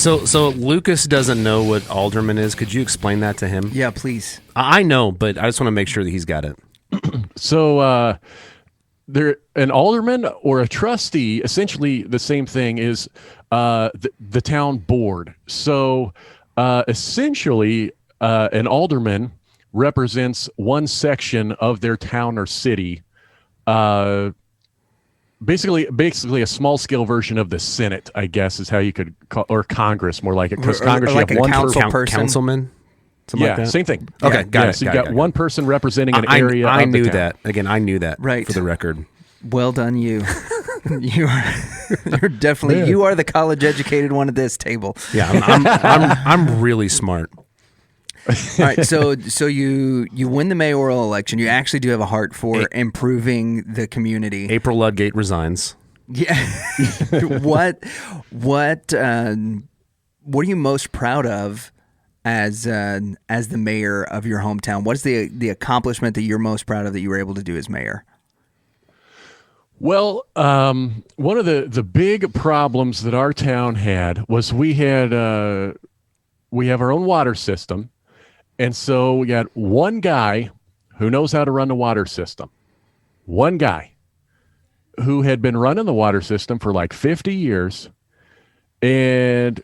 So Lucas doesn't know what alderman is. Could you explain that to him? Yeah, please. I know, but I just want to make sure that he's got it. So an alderman or a trustee, essentially the same thing, is the town board. So essentially, an alderman represents one section of their town or city. Basically a small scale version of the Senate, I guess, is how you could call, or Congress, more like it, because Congress, like you a have one person. Councilman. Something yeah, like that? same thing. Okay, got it. So you've got one person representing an I area. I of the knew town. that. Again, I knew that. Right. For the record. Well done, you. You're definitely you are the college educated one at this table. Yeah, I'm really smart. All right, so you win the mayoral election. You actually do have a heart for improving the community. April Ludgate resigns. Yeah. What are you most proud of as the mayor of your hometown? What's the accomplishment that you're most proud of that you were able to do as mayor? Well, one of the big problems that our town had was we have our own water system, and so we got one guy who knows how to run the water system. One guy who had been running the water system for like 50 years and,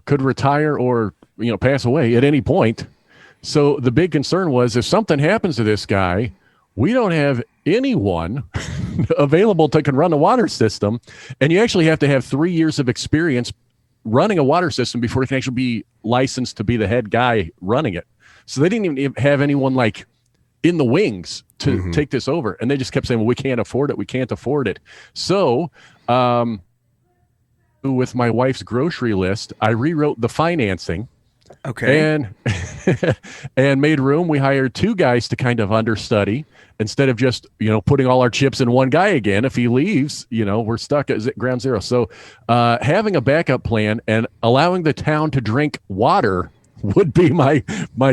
could retire or, pass away at any point. So the big concern was if something happens to this guy, we don't have anyone available that can run the water system. And you actually have to have 3 years of experience running a water system before you can actually be licensed to be the head guy running it. So they didn't even have anyone like in the wings to take this over. And they just kept saying, well, we can't afford it. We can't afford it. So with my wife's grocery list, I rewrote the financing. Okay. And made room. We hired 2 guys to kind of understudy instead of just, putting all our chips in one guy again. If he leaves, we're stuck at ground zero. So having a backup plan and allowing the town to drink water would be my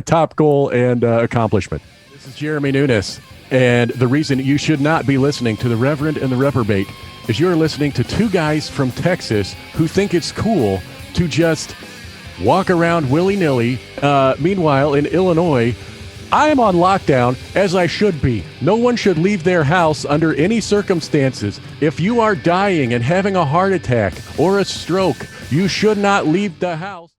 top goal and accomplishment. This is Jeremy Nunes, and the reason you should not be listening to the Reverend and the Reprobate is you're listening to 2 guys from Texas who think it's cool to just walk around willy-nilly. Meanwhile, in Illinois, I am on lockdown, as I should be. No one should leave their house under any circumstances. If you are dying and having a heart attack or a stroke, you should not leave the house.